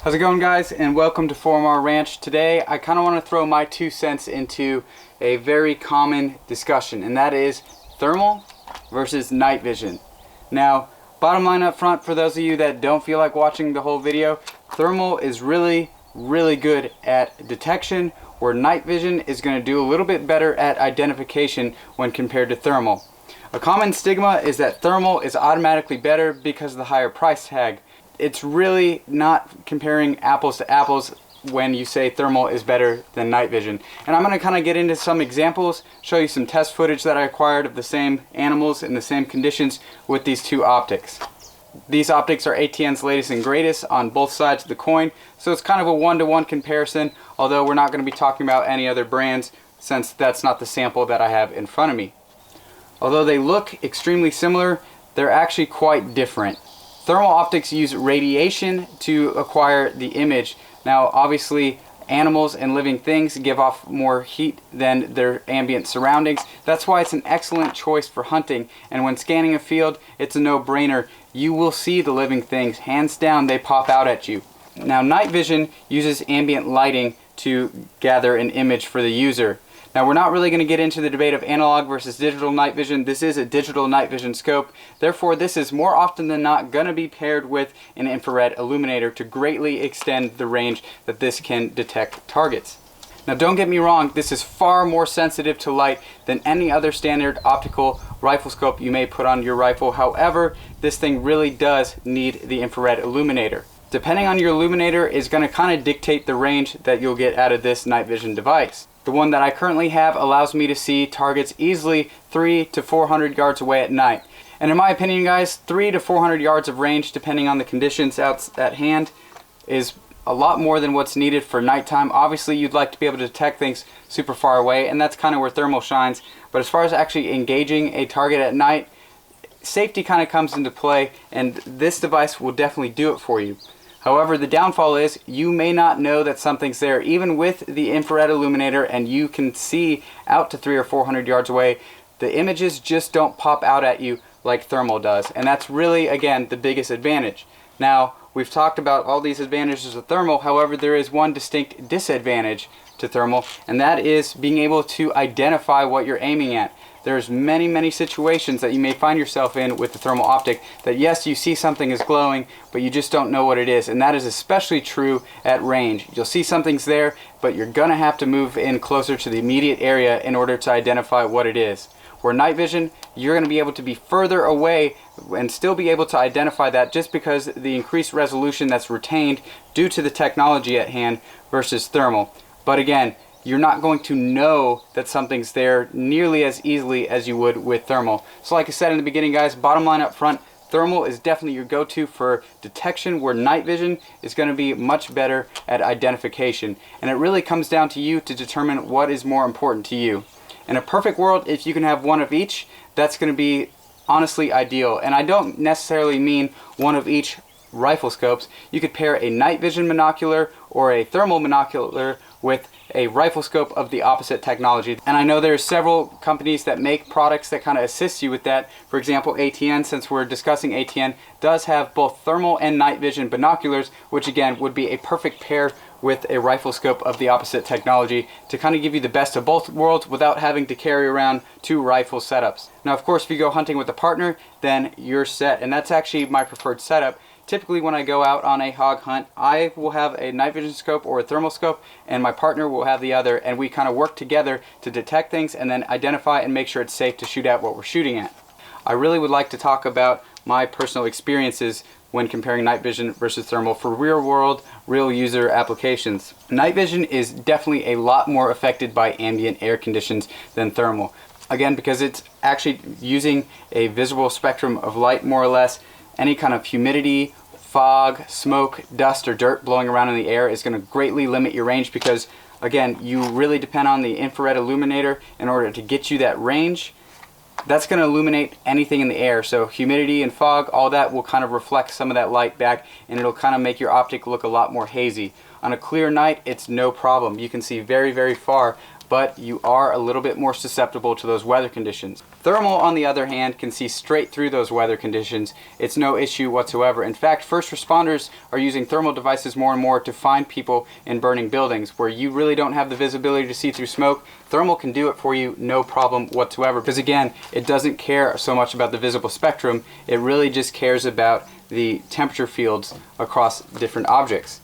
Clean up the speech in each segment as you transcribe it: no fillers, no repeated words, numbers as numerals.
How's it going, guys, and welcome to 4MR Ranch. Today I kind of want to throw my 2 cents into a very common discussion, and that is thermal versus night vision. Now, bottom line up front, for those of you that don't feel like watching the whole video, thermal is really good at detection, where night vision is going to do a little bit better at identification when compared to thermal. A common stigma is that thermal is automatically better because of the higher price tag. It's really not comparing apples to apples when you say thermal is better than night vision. And I'm going to kind of get into some examples, show you some test footage that I acquired of the same animals in the same conditions with these two optics. These optics are ATN's latest and greatest on both sides of the coin, so it's kind of a one-to-one comparison, although we're not going to be talking about any other brands since that's not the sample that I have in front of me. Although they look extremely similar, they're actually quite different. Thermal optics use radiation to acquire the image. Now, obviously, animals and living things give off more heat than their ambient surroundings. That's why it's an excellent choice for hunting. And when scanning a field, it's a no-brainer. You will see the living things. Hands down, they pop out at you. Now, night vision uses ambient lighting to gather an image for the user. Now, we're not really going to get into the debate of analog versus digital night vision. This is a digital night vision scope. Therefore, this is more often than not going to be paired with an infrared illuminator to greatly extend the range that this can detect targets. Now, don't get me wrong, this is far more sensitive to light than any other standard optical rifle scope you may put on your rifle. However, this thing really does need the infrared illuminator. Depending on your illuminator is going to kind of dictate the range that you'll get out of this night vision device. The one that I currently have allows me to see targets easily 300 to 400 yards away at night. And in my opinion, guys, 300 to 400 yards of range, depending on the conditions at hand, is a lot more than what's needed for nighttime. Obviously, you'd like to be able to detect things super far away, and that's kind of where thermal shines. But as far as actually engaging a target at night, safety kind of comes into play, and this device will definitely do it for you. However, the downfall is you may not know that something's there. Even with the infrared illuminator and you can see out to 300 or 400 yards away, the images just don't pop out at you like thermal does. And that's really, again, the biggest advantage. Now, we've talked about all these advantages of thermal. However, there is one distinct disadvantage to thermal, and that is being able to identify what you're aiming at. There's many situations that you may find yourself in with the thermal optic that, yes, you see something is glowing, but you just don't know what it is. And that is especially true at range. You'll see something's there, but you're going to have to move in closer to the immediate area in order to identify what it is. Where night vision, you're going to be able to be further away and still be able to identify that just because the increased resolution that's retained due to the technology at hand versus thermal. But again, you're not going to know that something's there nearly as easily as you would with thermal. So like I said in the beginning, guys, bottom line up front, thermal is definitely your go-to for detection, where night vision is going to be much better at identification. And it really comes down to you to determine what is more important to you. In a perfect world, if you can have one of each, that's going to be honestly ideal. And I don't necessarily mean one of each rifle scopes. You could pair a night vision monocular or a thermal monocular with a rifle scope of the opposite technology. And I know there's several companies that make products that kind of assist you with that. For example, ATN, since we're discussing ATN, does have both thermal and night vision binoculars, which again would be a perfect pair with a rifle scope of the opposite technology to kind of give you the best of both worlds without having to carry around 2 rifle setups. Now, of course, if you go hunting with a partner, then you're set, and that's actually my preferred setup. Typically, when I go out on a hog hunt, I will have a night vision scope or a thermal scope, and my partner will have the other, and we kind of work together to detect things and then identify and make sure it's safe to shoot at what we're shooting at. I really would like to talk about my personal experiences when comparing night vision versus thermal for real world, real user applications. Night vision is definitely a lot more affected by ambient air conditions than thermal. Again, because it's actually using a visible spectrum of light, more or less. Any kind of humidity, fog, smoke, dust, or dirt blowing around in the air is going to greatly limit your range because, again, you really depend on the infrared illuminator in order to get you that range. That's going to illuminate anything in the air. So humidity and fog, all that will kind of reflect some of that light back, and it'll kind of make your optic look a lot more hazy. On a clear night, it's no problem. You can see very far but you are a little bit more susceptible to those weather conditions. Thermal, on the other hand, can see straight through those weather conditions. It's no issue whatsoever. In fact, first responders are using thermal devices more and more to find people in burning buildings where you really don't have the visibility to see through smoke. Thermal can do it for you, no problem whatsoever, because again, it doesn't care so much about the visible spectrum. It really just cares about the temperature fields across different objects.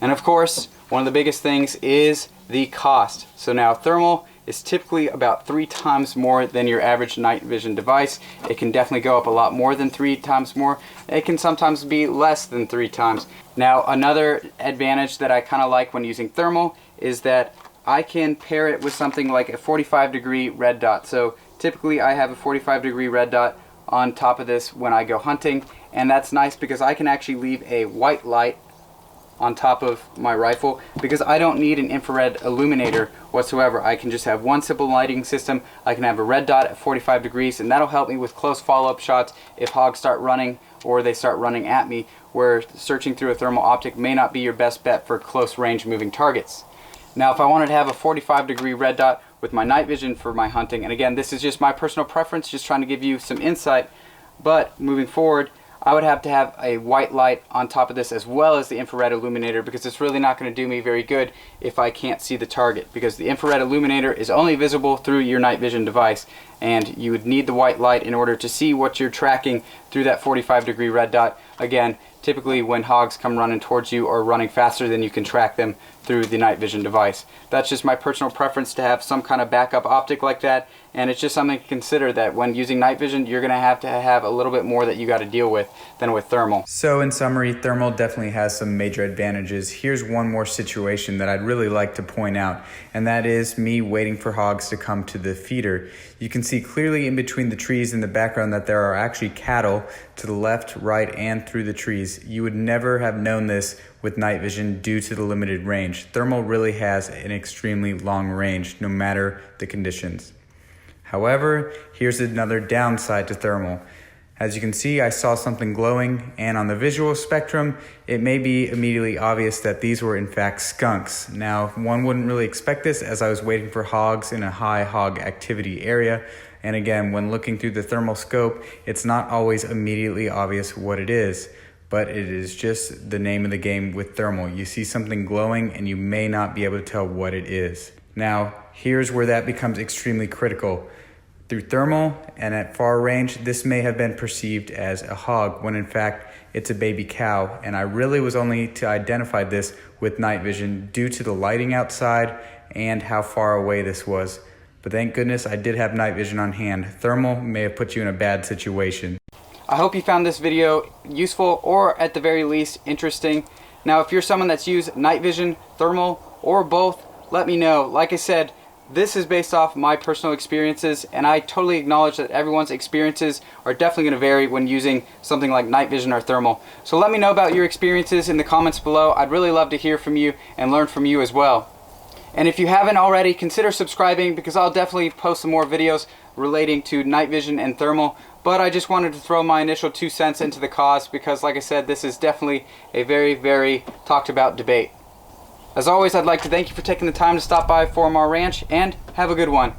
And of course, one of the biggest things is the cost. So now thermal is typically about 3 times more than your average night vision device. It can definitely go up a lot more than 3 times more. It can sometimes be less than 3 times. Now another advantage that I kind of like when using thermal is that I can pair it with something like a 45-degree red dot. So typically I have a 45-degree red dot on top of this when I go hunting, and that's nice because I can actually leave a white light on top of my rifle because I don't need an infrared illuminator whatsoever. I can just have one simple lighting system. I can have a red dot at 45 degrees, and that'll help me with close follow-up shots if hogs start running or they start running at me, where searching through a thermal optic may not be your best bet for close range moving targets. Now if I wanted to have a 45-degree red dot with my night vision for my hunting, and again this is just my personal preference, just trying to give you some insight, but moving forward I would have to have a white light on top of this as well as the infrared illuminator, because it's really not going to do me very good if I can't see the target, because the infrared illuminator is only visible through your night vision device, and you would need the white light in order to see what you're tracking through that 45-degree red dot. Again, typically when hogs come running towards you or running faster than you can track them through the night vision device. That's just my personal preference, to have some kind of backup optic like that, and it's just something to consider, that when using night vision you're going to have a little bit more that you got to deal with than with thermal. So in summary, thermal definitely has some major advantages. Here's one more situation that I'd really like to point out, and that is me waiting for hogs to come to the feeder. You can see clearly in between the trees in the background that there are actually cattle to the left, right, and through the trees. You would never have known this with night vision due to the limited range. Thermal really has an extremely long range no matter the conditions. However, here's another downside to thermal. As you can see, I saw something glowing, and on the visual spectrum, it may be immediately obvious that these were in fact skunks. Now, one wouldn't really expect this as I was waiting for hogs in a high hog activity area. And again, when looking through the thermal scope, it's not always immediately obvious what it is, but it is just the name of the game with thermal. You see something glowing and you may not be able to tell what it is. Now, here's where that becomes extremely critical. Through thermal and at far range, this may have been perceived as a hog when in fact it's a baby cow, and I really was only to identify this with night vision due to the lighting outside and how far away this was. But thank goodness I did have night vision on hand. Thermal may have put you in a bad situation. I hope you found this video useful, or at the very least interesting. Now if you're someone that's used night vision, thermal, or both, let me know. Like I said, this is based off my personal experiences, and I totally acknowledge that everyone's experiences are definitely going to vary when using something like night vision or thermal. So let me know about your experiences in the comments below. I'd really love to hear from you and learn from you as well. And if you haven't already, consider subscribing, because I'll definitely post some more videos relating to night vision and thermal. But I just wanted to throw my initial 2 cents into the cause, because like I said, this is definitely a very, very talked about debate. As always, I'd like to thank you for taking the time to stop by 4MR Ranch, and have a good one.